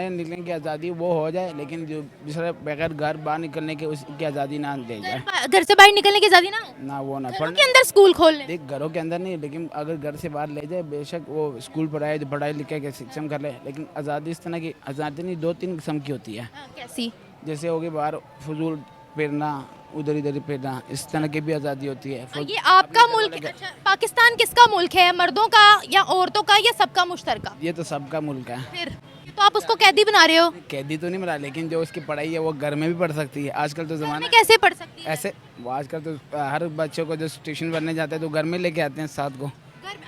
निकलने की आज़ादी वो हो जाए, लेकिन जो दूसरे बगैर घर बाहर निकलने के उसकी आज़ादी ना दे जाए। घर से बाहर निकलने की आजादी ना हो, ना वो ना घरों पढ़ने के अंदर स्कूल खोल लें। देख, घरों के अंदर नहीं, लेकिन अगर घर से बाहर ले जाए, बेशक वो स्कूल पढ़ाए, पढ़ाई लिखे के शिक्षण कर ले, लेकिन आज़ादी इस तरह की आज़ादी नहीं, दो तीन किस्म की होती है। कैसी? जैसे होगी बाहर फजूल फिरना, उधर इधर फिरना, इस तरह की भी आज़ादी होती है। ये आपका मुल्क है? अच्छा, पाकिस्तान किसका मुल्क है, मर्दों का या औरतों का या सबका मुश्तरका? ये तो सबका मुल्क है। फिर तो आप उसको कैदी बना रहे हो। कैदी तो नहीं बना, लेकिन जो उसकी पढ़ाई है वो घर में भी पढ़ सकती है। आजकल तो घर ज़माना में कैसे पढ़ सकती है? ऐसे, वो आजकल तो हर बच्चों को जो ट्यूशन पढ़ने जाते हैं तो घर में लेके आते हैं साथ को।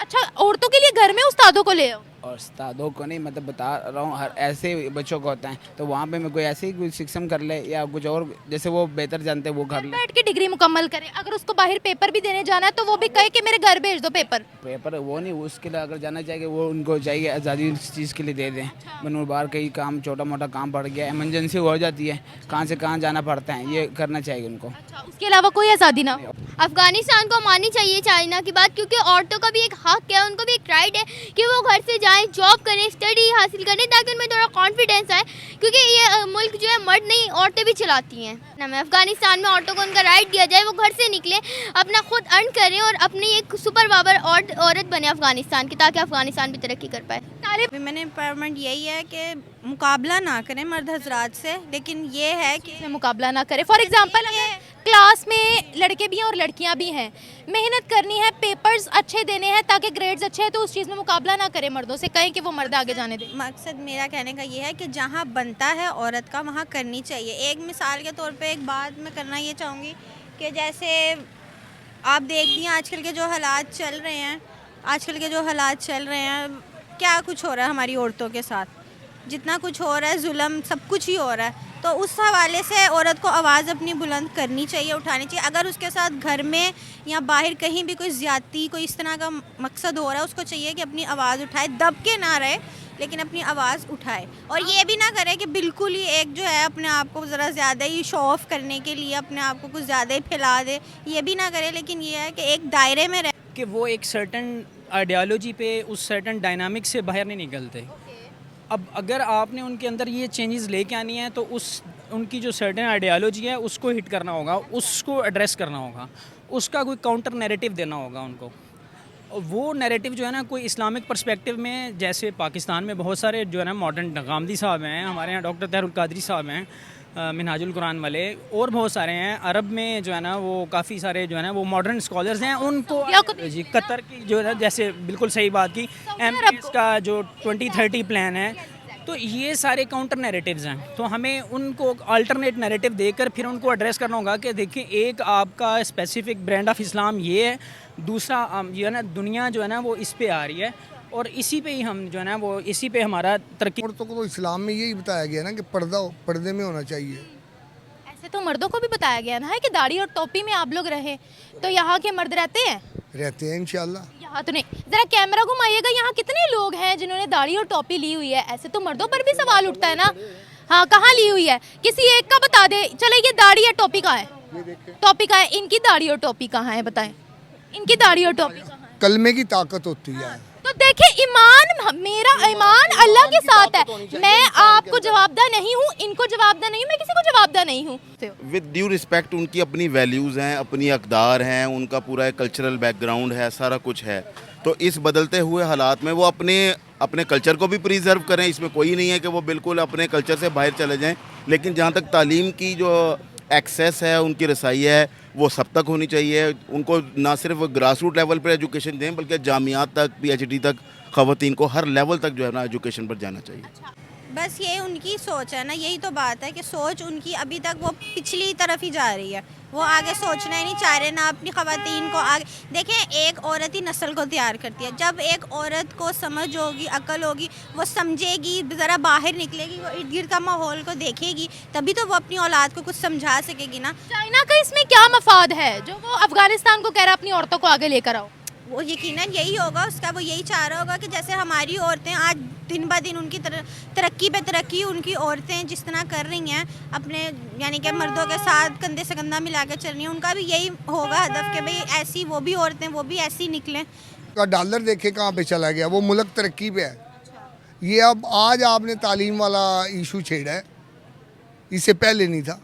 अच्छा, औरतों के लिए घर में उस्तादों को ले आओ। और उस्तादों को नहीं, मतलब बता रहा हूँ, हर ऐसे बच्चों को होता है, तो वहाँ पे मैं कोई ऐसे ही कोई शिक्षण कर ले या कुछ और, जैसे वो बेहतर जानते हैं वो कर ले। बैठ के डिग्री मुकम्मल करे, अगर उसको बाहर पेपर भी देने जाना है तो वो भी कहे कि मेरे घर भेज दो पेपर। पेपर वो नहीं, उसके लिए अगर जाना चाहिए वो उनको चाहिए आज़ादी इस चीज़ के लिए दे दें। मन बाहर कहीं काम, छोटा मोटा काम पड़ गया, इमरजेंसी हो जाती है, कहाँ से कहाँ जाना पड़ता है, ये करना चाहिए उनको। अच्छा, उसके अलावा कोई आज़ादी ना हो। अफगानिस्तान को माननी चाहिए चाइना की बात, क्योंकि औरतों का भी एक हक है, उनको भी एक राइट है कि वो घर से जाएं, जॉब करें, स्टडी हासिल करें, ताकि उनमें थोड़ा कॉन्फिडेंस आए, क्योंकि ये मुल्क जो है मर्द नहीं औरतें भी चलाती हैं। हमें अफगानिस्तान में औरतों को उनका राइट दिया जाए, वो घर से निकलें, अपना खुद अर्न करें और अपनी एक सुपर पावर औरत बने अफगानिस्तान की, ताकि अफगानिस्तान भी तरक्की कर पाए। वुमेन एम्पावरमेंट यही है कि मुकाबला ना करें मर्द हजरात से, लेकिन ये है कि इसमें मुकाबला ना करे। फॉर एग्जांपल क्लास में लड़के भी हैं और लड़कियां भी हैं, मेहनत करनी है, पेपर्स अच्छे देने हैं ताकि ग्रेड्स अच्छे हैं, तो उस चीज़ में मुकाबला ना करें मर्दों से, कहें कि वो मर्द आगे जाने दें। मकसद मेरा कहने का ये है कि जहाँ बनता है औरत का वहाँ करनी चाहिए। एक मिसाल के तौर पे एक बात मैं करना ये चाहूँगी कि जैसे आप देखती हैं आजकल के जो हालात चल रहे हैं, क्या कुछ हो रहा है हमारी औरतों के साथ, जितना कुछ हो रहा है जुल्म सब कुछ ही हो रहा है। तो उस हवाले से औरत को आवाज़ अपनी बुलंद करनी चाहिए, उठानी चाहिए। अगर उसके साथ घर में या बाहर कहीं भी कोई ज़्यादती, कोई इस तरह का मकसद हो रहा है, उसको चाहिए कि अपनी आवाज़ उठाए, दब के ना रहे, लेकिन अपनी आवाज़ उठाए। और ये भी ना करे कि बिल्कुल ही एक जो है अपने आप को ज़रा ज़्यादा ही शो ऑफ करने के लिए अपने आप को कुछ ज़्यादा ही फैला दे, ये भी ना करे, लेकिन ये है कि एक दायरे में रहे कि वो एक सर्टन आइडियोलॉजी पे, उस सर्टन डायनामिक से बाहर नहीं निकलते। अब अगर आपने उनके अंदर ये चेंजेस लेके आनी है तो उनकी जो सर्टेन आइडियोलॉजी है उसको हिट करना होगा, उसको एड्रेस करना होगा, उसका कोई काउंटर नैरेटिव देना होगा उनको। और वो नैरेटिव जो है ना, कोई इस्लामिक पर्सपेक्टिव में, जैसे पाकिस्तान में बहुत सारे जो है ना मॉडर्न गामदी साहब हैं, हमारे यहाँ डॉक्टर तहरुल कादरी साहब हैं, मिनहाजुल कुरान वाले, और बहुत सारे हैं। अरब में जो है ना वो काफ़ी सारे जो है ना वो मॉडर्न स्कॉलर्स हैं, उनको जी कतर की जो है ना, जैसे बिल्कुल सही बात की, एमपीएस का जो 2030 प्लान है, तो ये सारे काउंटर नैरेटिव्स हैं। तो हमें उनको अल्टरनेट नैरेटिव देकर फिर उनको एड्रेस करना होगा कि देखिए, एक आपका स्पेसिफिक ब्रांड ऑफ इस्लाम ये है, दूसरा जो है ना दुनिया जो है ना वो इस पे आ रही है, और इसी पे ही हम जो है ना वो इसी पे हमारा तरक्की। औरतों को तो इस्लाम में यही बताया गया ना कि पर्दे में होना चाहिए। ऐसे तो मर्दों को भी बताया गया ना है कि दाढ़ी और टोपी में आप लोग रहे, तो यहाँ के मर्द रहते हैं इंशाल्लाह। यहाँ तो नहीं। जरा कैमरा घुमाइएगा, यहाँ कितने लोग हैं जिन्होंने दाढ़ी और टोपी ली हुई है? ऐसे तो मर्दों पर भी सवाल उठता है ना। हाँ, कहाँ ली हुई है? किसी एक का बता दे। चले, ये दाढ़ी या टोपी कहाँ है? टोपी कहाँ है? इनकी दाढ़ी और टोपी कहाँ है? बताएं, इनकी दाढ़ी और टोपी कहाँ है? कलमे की ताकत होती है। तो देखिए, मेरा ईमान अल्लाह के साथ है। मैं आपको जवाबदा नहीं हूँ, इनको जवाबदा नहीं हूँ, मैं किसी को जवाबदा नहीं हूँ। विद ड्यू रिस्पेक्ट, उनकी अपनी वैल्यूज़ हैं, अपनी अक़दार हैं, उनका पूरा एक कल्चरल बैकग्राउंड है, सारा कुछ है। तो इस बदलते हुए हालात में वो अपने कल्चर को भी प्रिजर्व करें, इसमें कोई नहीं है कि वो बिल्कुल अपने कल्चर से बाहर चले जाएं। लेकिन जहाँ तक तालीम की जो एक्सेस है, उनकी रसाई है, वो सब तक होनी चाहिए। उनको ना सिर्फ ग्रास रूट लेवल पर एजुकेशन दें, बल्कि जामियात तक, PhD तक, ख़वातीन को हर लेवल तक जो है ना एजुकेशन पर जाना चाहिए। बस ये उनकी सोच है ना, यही तो बात है कि सोच उनकी अभी तक वो पिछली तरफ ही जा रही है, वो आगे सोचना ही नहीं चाह रहे ना अपनी ख़वातीन को आगे। देखें, एक औरत ही नस्ल को तैयार करती है। जब एक औरत को समझ होगी, अकल होगी, वो समझेगी, ज़रा बाहर निकलेगी, वो इर्द गिर्द का माहौल को देखेगी, तभी तो वो अपनी औलाद को कुछ समझा सकेगी ना। चाइना का इसमें क्या मफाद है जो वो अफगानिस्तान को कह रहा है अपनी औरतों को आगे लेकर आओ? वो यकीनन यही होगा उसका, वो यही चाह रहा होगा कि जैसे हमारी औरतें आज दिन ब दिन उनकी तरक्की पे तरक्की, उनकी औरतें जिस तरह कर रही हैं अपने, यानी कि मर्दों के साथ कंधे से कंधा मिला के चल रही हैं, उनका भी यही होगा हदफ कि भाई ऐसी वो भी औरतें वो भी ऐसी निकलें। का डॉलर देखे कहाँ पे चला गया, वो मुल्क तरक्की पे है, ये अब आज आपने तालीम वाला इशू छेड़ा है, इससे पहले नहीं था।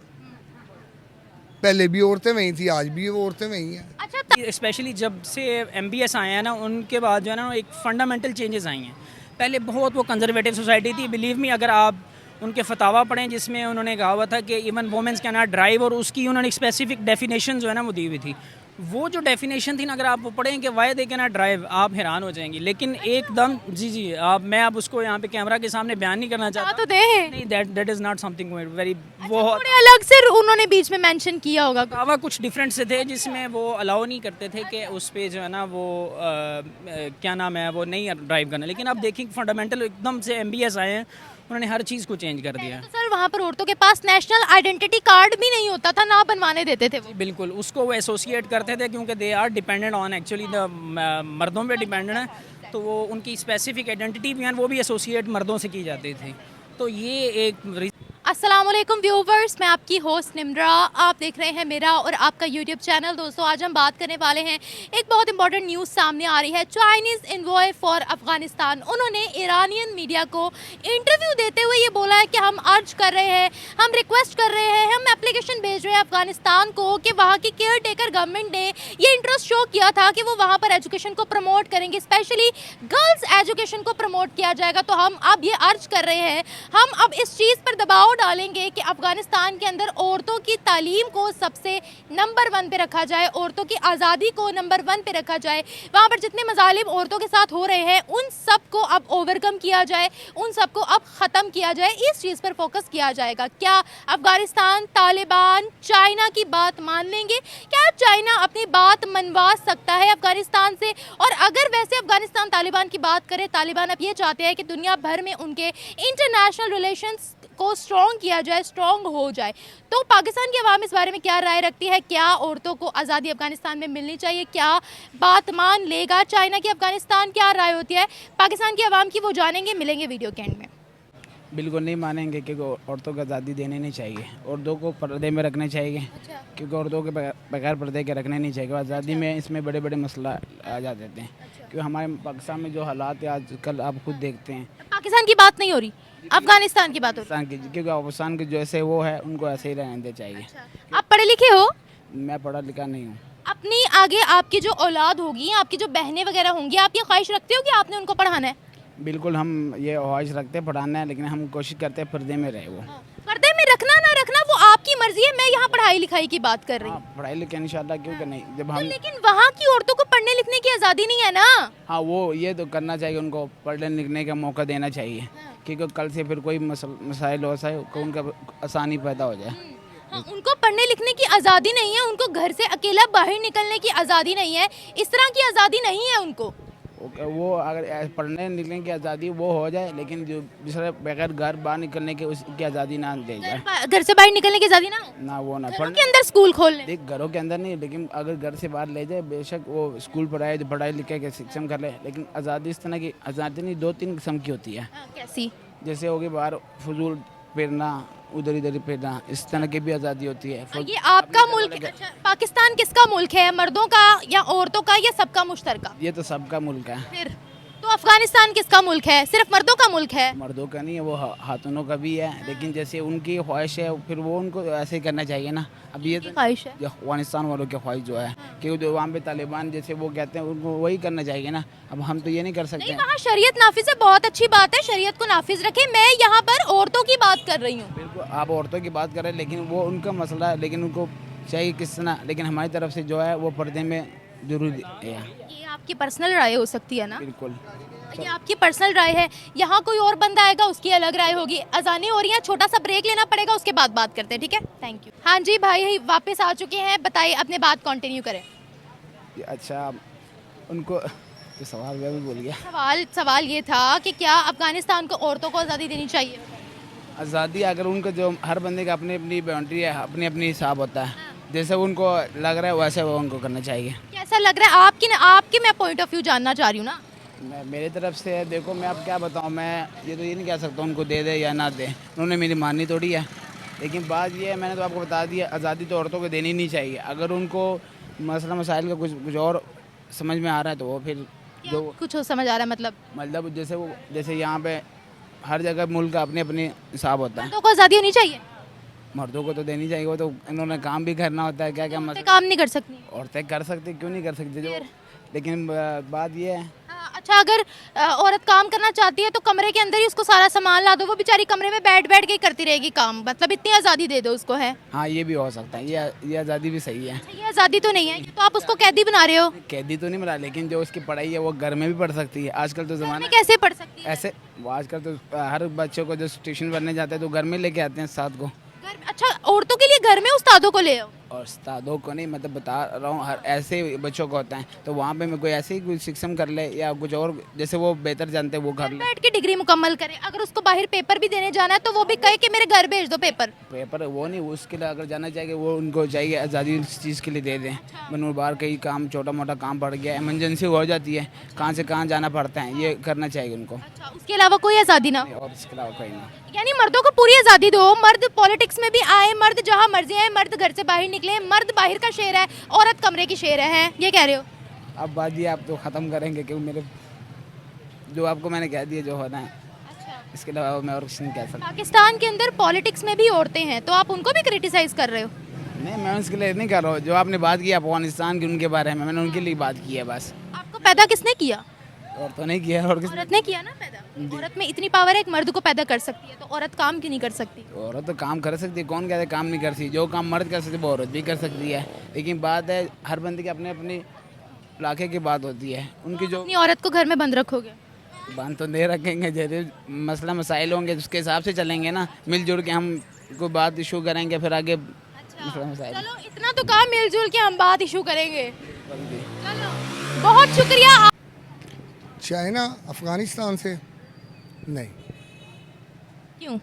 पहले भी औरतें वहीं थी, आज भी वो औरतें वहीं हैं। अच्छा स्पेशली जब से MBS आए हैं ना, उनके बाद जो है ना एक फंडामेंटल चेंजेस आई हैं। पहले बहुत वो कंजर्वेटिव सोसाइटी थी, बिलीव मी, अगर आप उनके फतावा पढ़ें जिसमें उन्होंने कहा हुआ था कि even womens can not drive, और उसकी उन्होंने स्पेसिफिक डेफिनेशन जो है ना वो दी हुई थी। वो जो डेफिनेशन थी ना, अगर आप वो पढ़ें कि why they can not drive, आप हैरान हो जाएंगी। लेकिन एकदम जी आप, मैं अब उसको यहाँ पे कैमरा के सामने बयान नहीं करना चाहता। तो दे नहीं, that is not something very, वो थोड़े अलग से उन्होंने बीच में मेंशन किया होगा। दावा कुछ डिफरेंट से थे जिसमें वो अलाउ नहीं करते थे कि उस पे जो है ना वो क्या नाम है, वो नहीं ड्राइव करना। लेकिन अब देखिए फंडामेंटल एकदम से MBS आए हैं, उन्होंने हर चीज़ को चेंज कर दिया है। तो सर वहाँ पर औरतों के पास नेशनल आइडेंटिटी कार्ड भी नहीं होता था, ना बनवाने देते थे वो। बिल्कुल, उसको वो एसोसिएट करते थे क्योंकि they are dependent on actually the मर्दों पे डिपेंडेंट है, तो वो उनकी स्पेसिफिक आइडेंटिटी भी है वो भी एसोसिएट मर्दों से की जाती थी। तो ये एक अस्सलाम वालेकुम व्यूवर्स, मैं आपकी होस्ट निम्रा, आप देख रहे हैं मेरा और आपका यूट्यूब चैनल। दोस्तों आज हम बात करने वाले हैं, एक बहुत इंपॉर्टेंट न्यूज़ सामने आ रही है। चाइनीज़ इन्वॉय फॉर अफ़गानिस्तान, उन्होंने ईरानियन मीडिया को इंटरव्यू देते हुए ये बोला है कि हम अर्ज कर रहे हैं, हम रिक्वेस्ट कर रहे हैं, हम एप्लीकेशन भेज रहे हैं अफ़गानिस्तान को कि वहाँ की केयर टेकर गवर्नमेंट ने ये इंटरेस्ट शो किया था कि वो वहाँ पर एजुकेशन को प्रमोट करेंगे, स्पेशली गर्ल्स एजुकेशन को प्रमोट किया जाएगा। तो हम अब ये अर्ज कर रहे हैं, हम अब इस चीज़ पर दबाव डालेंगे कि अफगानिस्तान के अंदर औरतों की तालीम को सबसे नंबर 1 पे रखा जाए, औरतों की आज़ादी को नंबर 1 पे रखा जाए। वहाँ पर जितने मजालिम औरतों के साथ हो रहे हैं उन सब को अब ओवरकम किया जाए, उन सब को अब ख़त्म किया जाए, इस चीज़ पर फोकस किया जाएगा। क्या अफगानिस्तान, तालिबान, चाइना की बात मान लेंगे? क्या चाइना अपनी बात मनवा सकता है अफगानिस्तान से? और अगर वैसे अफगानिस्तान तालिबान की बात करें, तालिबान अब ये चाहते हैं कि दुनिया भर में उनके इंटरनेशनल रिलेशंस को स्ट्रॉन्ग किया जाए, स्ट्रॉन्ग हो जाए। तो पाकिस्तान की आवाम इस बारे में क्या राय रखती है? क्या औरतों को आज़ादी अफगानिस्तान में मिलनी चाहिए? क्या बात मान लेगा चाइना की अफगानिस्तान? क्या राय होती है पाकिस्तान की आवाम की, वो जानेंगे, मिलेंगे वीडियो के एंड में। बिल्कुल नहीं मानेंगे, क्योंकि औरतों को आज़ादी देनी नहीं चाहिए, औरतों को पर्दे में रखने चाहिए। क्योंकि औरतों के बगैर पर्दे के रखने नहीं चाहिए। आज़ादी में इसमें बड़े बड़े मसला आ जाते हैं। क्योंकि हमारे पाकिस्तान में जो हालात है आजकल आप खुद देखते हैं। पाकिस्तान की बात नहीं हो रही, अफगानिस्तान की बात हो रही की, क्योंकि अफगानिस्तान के जैसे वो है उनको ऐसे ही रहने चाहिए। है। आप पढ़े लिखे हो? मैं पढ़ा लिखा नहीं हूँ। अपनी आगे आपकी जो औलाद होगी, आपकी जो बहनें वगैरह होंगी, आप ये ख्वाहिश रखते हो कि आपने उनको पढ़ाना है? बिल्कुल, हम ये ख्वाहिश रखते हैं पढ़ाना है, लेकिन हम कोशिश करते हैं पर्दे में रहे। वो पर्दे में रखना ना रखना वो आपकी मर्जी है। मैं यहाँ पढ़ाई लिखाई की बात कर रही हूँ। पढ़ाई लिखाई इंशाल्लाह, क्यों कि नहीं, जब हम लेकिन वहाँ की औरतों को पढ़ने लिखने की आज़ादी नहीं है ना। हाँ, वो ये तो करना चाहिए, उनको पढ़ने लिखने का मौका देना चाहिए। क्योंकि कल से फिर कोई मसाइल हो जाए तो उनका आसानी पैदा हो जाए। हाँ, उनको पढ़ने लिखने की आज़ादी नहीं है, उनको घर से अकेला बाहर निकलने की आज़ादी नहीं है, इस तरह की आज़ादी नहीं है उनको। वो अगर पढ़ने निकलने की आज़ादी वो हो जाए, लेकिन जो दूसरे बगैर घर बाहर निकलने की उसकी आज़ादी ना दे जाए। घर से बाहर निकलने की आज़ादी ना हो, ना वो ना घरों के अंदर स्कूल खोल ले। देख, घरों के अंदर नहीं, लेकिन अगर घर से बाहर ले जाए, बेशक वो स्कूल पढ़ाए, जो पढ़ाई लिखाई के शिक्षण कर ले, लेकिन आज़ादी इस तरह की आज़ादी नहीं, 2-3 किस्म की होती है। कैसी? जैसे होगी बाहर फजूल फिरना, उधर इधर फिरना, इस तरह की भी आज़ादी होती है। ये आपका मुल्क है? अच्छा, पाकिस्तान किसका मुल्क है, मर्दों का या औरतों का या सबका मुश्तरका? ये तो सबका मुल्क है। फिर तो अफगानिस्तान किसका मुल्क है? सिर्फ मर्दों का मुल्क है? मर्दों का नहीं है, वो खातूनों का भी है, लेकिन जैसे उनकी ख्वाहिश है फिर वो उनको ऐसे ही करना चाहिए ना। अब ये तो ख्वाहिश है जो अफगानिस्तान वालों की ख्वाहिश जो है, क्योंकि जो वहाँ पे तालिबान जैसे वो कहते हैं उनको वही करना चाहिए ना। अब हम तो ये नहीं कर सकते। नहीं, वहाँ शरीयत नाफिज है, बहुत अच्छी बात है, शरीयत को नाफिज रखे। मैं यहाँ पर औरतों की बात कर रही हूँ। बिल्कुल, आप औरतों की बात करें, लेकिन वो उनका मसला है, लेकिन उनको चाहिए किस तरह, लेकिन हमारी तरफ से जो है वो पर्दे में जरूरी है। ये आपकी पर्सनल राय हो सकती है ना? बिल्कुल, ये आपकी पर्सनल राय है। यहाँ कोई और बंदा आएगा, उसकी अलग राय होगी। अजानें हो रही हैं, छोटा सा ब्रेक लेना पड़ेगा, उसके बाद बात करते हैं, ठीक है? Thank you. हाँ जी भाई, वापस आ चुके हैं, बताइए, अपने बात कंटिन्यू करें। अच्छा, उनको तो सवाल मैं भी भूल गया। सवाल ये था कि क्या अफगानिस्तान को औरतों को आज़ादी देनी चाहिए? आज़ादी अगर उनको, जो हर बंदे का अपनी अपनी बाउंड्री है, अपनी अपनी हिसाब होता है, जैसे उनको लग रहा है वैसे वो उनको करना चाहिए। कैसा लग रहा है आपकी मैं पॉइंट ऑफ व्यू जानना चाह रही हूँ ना। मेरी तरफ से देखो, मैं अब क्या बताऊँ, मैं ये तो ये नहीं कह सकता उनको दे दे या ना दे, उन्होंने मेरी माननी थोड़ी है। लेकिन बात ये है, मैंने तो आपको बता दिया, आज़ादी तो औरतों को देनी नहीं चाहिए। अगर उनको मसला मसाइल का कुछ और समझ में आ रहा है तो वो फिर जो कुछ समझ आ रहा है, मतलब जैसे यहाँ पे हर जगह मुल्क का अपने अपने हिसाब होता है। मर्दों को आज़ादी होनी चाहिए, मर्दों को तो देनी चाहिए, वो तो इन्होंने काम भी करना होता है, क्या क्या औरतें काम नहीं कर सकती। औरतें कर सकती, क्यों नहीं कर सकती जो, लेकिन बात ये है हाँ, अच्छा अगर औरत काम करना चाहती है तो कमरे के अंदर ही उसको सारा सामान ला दो, वो बेचारी कमरे में बैठ बैठ के ही करती रहेगी काम, मतलब इतनी आज़ादी दे दो उसको, है हाँ ये भी हो सकता है, ये आज़ादी भी सही है। ये आज़ादी तो नहीं है, ये तो आप उसको कैदी बना रहे हो। कैदी तो नहीं बना, लेकिन जो उसकी पढ़ाई है वो घर में भी पढ़ सकती है। आजकल तो घर ज़माना में कैसे पढ़ सकती है? ऐसे, वो आजकल तो हर बच्चों को जो ट्यूशन पढ़ने जाते हैं तो घर में लेके आते हैं साथ को। घर में, अच्छा औरतों के लिए घर में उस्तादों को ले आओ। और उस्तादों को नहीं, मतलब बता रहा हूँ, हर ऐसे बच्चों को होता है तो वहाँ पे मैं कोई ऐसे ही कोई शिक्षण कर ले या कुछ और, जैसे वो बेहतर जानते हैं वो कर ले। बैठ के डिग्री मुकम्मल करे, अगर उसको बाहर पेपर भी देने जाना है तो वो भी कहे कि मेरे घर भेज दो पेपर। पेपर वो नहीं, उसके लिए अगर जाना चाहिए वो उनको चाहिए आज़ादी इस चीज़ के लिए दे दें। मन बाहर कहीं काम, छोटा मोटा काम पड़ गया, इमरजेंसी हो जाती है, कहाँ से कहाँ जाना पड़ता है, ये करना चाहिए उनको। अच्छा, उसके अलावा कोई आज़ादी ना हो? और इसके अलावा कहीं नहीं। यानी मर्दों को पूरी आज़ादी दो, मर्द पॉलिटिक्स में भी आए, मर्द जहाँ मर्जी आए, मर्द घर से बाहर निकले, मर्द बाहर का शेर है, औरत कमरे की शेर है, ये कह रहे हो? अब बात ये आप तो ख़त्म करेंगे क्योंकि मेरे जो आपको मैंने कह दिया जो होना है, इसके अलावा मैं और कुछ नहीं कह सकता। पाकिस्तान के अंदर पॉलिटिक्स में भी औरतें हैं तो आप उनको भी क्रिटिसाइज कर रहे हो? नहीं, मैं उसके लिए नहीं कर रहा हूँ। जो आपने बात की अफगानिस्तान की उनके बारे में, मैंने उनके लिए बात की है बस, आपको पैदा किसने किया? और तो नहीं किया। और किस औरत ने किया ना पैदा। औरत में इतनी पावर है, एक मर्द को पैदा कर सकती है, तो औरत काम क्यों नहीं कर सकती? औरत तो काम कर सकती है, कौन कहता है काम नहीं कर सकती? जो काम मर्द कर सकती है वो औरत भी कर सकती है, लेकिन बात है हर बंदे की अपने अपने इलाके की बात होती है। उनकी जो अपनी औरत को घर में बंद रखोगे? बांध तो दे रखेंगे, जैसे मसला मसाइल होंगे उसके हिसाब से चलेंगे ना, मिलजुल के हम कोई बात इशू करेंगे, फिर आगे मसला मसाइल। चलो इतना तो कहा, मिलजुल के हम बात इशू करेंगे। चलो बहुत शुक्रिया। चाइना अफ़गानिस्तान से नहीं, क्यों?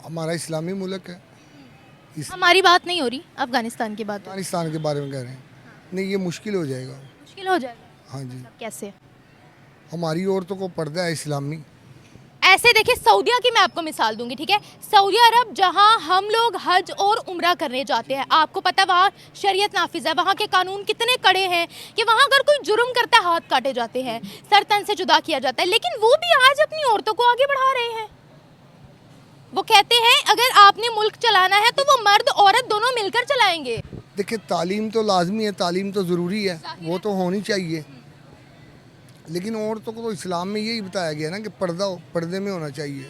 हमारा इस्लामी मुल्क है, हमारी बात नहीं हो रही, अफगानिस्तान की बात हो रही। अफ़गानिस्तान के बारे में कह रहे हैं। नहीं, ये मुश्किल हो जाएगा। मुश्किल हो जाएगा? हाँ जी, कैसे? हमारी औरतों को पर्दा है इस्लामी। ऐसे देखिए, सऊदीया की मैं आपको मिसाल दूंगी, ठीक है? सऊदी अरब जहां हम लोग हज और उम्रा करने जाते हैं, आपको पता है वहाँ शरीयत नाफिज है, वहाँ के कानून कितने कड़े हैं कि वहाँ अगर कोई जुर्म करता है हाथ काटे जाते हैं, सर तन से जुदा किया जाता है, लेकिन वो भी आज अपनी औरतों को आगे बढ़ा रहे हैं। वो कहते हैं अगर आपने मुल्क चलाना है तो वो मर्द औरत दोनों मिलकर चलाएंगे। देखिए, तालीम तो लाजमी है, तालीम तो ज़रूरी है, वो तो होनी चाहिए, लेकिन औरतों को तो इस्लाम में यही बताया गया ना कि पर्दे में होना चाहिए।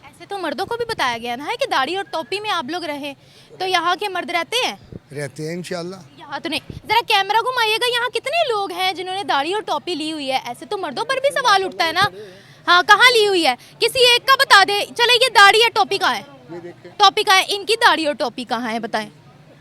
ऐसे तो मर्दों को भी बताया गया ना कि दाढ़ी और टोपी में आप लोग रहे, तो यहाँ के मर्द रहते रहते हैं इंशाल्लाह। यहाँ तो नहीं। जरा कैमरा घुमाइएगा, यहाँ कितने लोग हैं जिन्होंने दाढ़ी और टोपी ली हुई है? ऐसे तो मर्दों पर भी सवाल उठता है ना। हाँ, कहाँ ली हुई है? किसी एक का बता दे। चले, ये दाढ़ी या टोपी कहाँ है? टोपी कहाँ है? इनकी दाढ़ी और टोपी कहाँ है? बताएं,